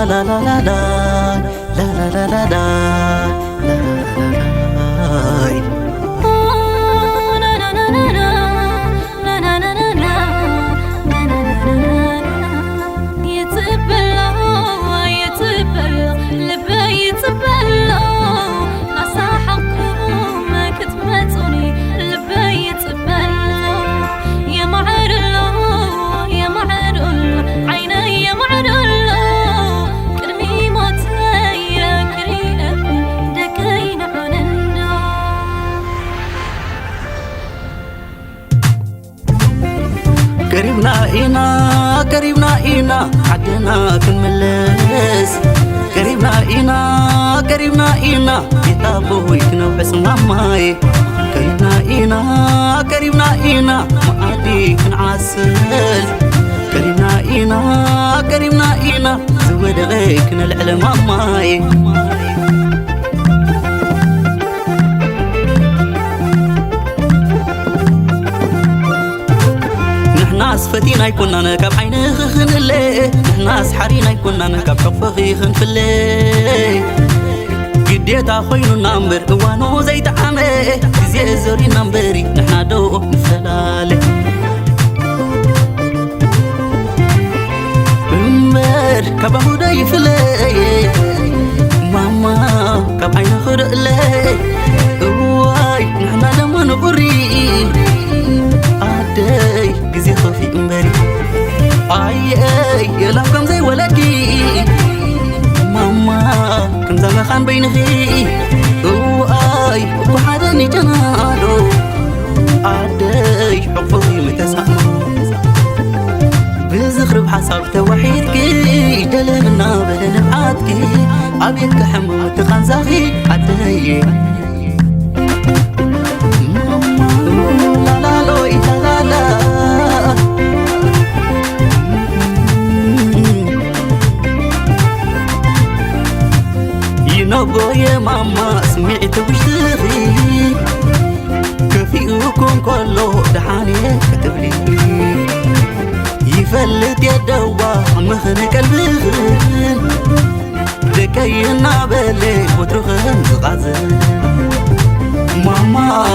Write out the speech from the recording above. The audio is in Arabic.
la la la la la la la la la قريبنا إينا عدنا كنملس قريبنا إينا يتابو يكنو بسم ماماي قريبنا إينا معادي كنعسل قريبنا إينا زود غيك نلعل ماماي ناس فتينا يكوننا نكاب عيني خن اللي ناس حرينا يكوننا نكاب حفخي خن في اللي قديتا خوينو نامبر وانو زي تعامي زي زوري نامبري نحنا دو نفلالي مر كابا هدا يفلي ماما كاب عيني خرق لي واي نحنا دمو نقري عدي جزي خفي امباري اي لا كم زي ولدي ماما كم زي خان بينخي اي وحدني جنادو عدي حقفي متسامو بزخرب حساب توحيدك دلمنا بدل بعادك ابيك حمو تخنزاخي عدي يا ماما سمعت وشتغي كفيكم كله دحاني كتبلي يفلت يا دوا مخن قلبي دكينا بالي وترخن غازل ماما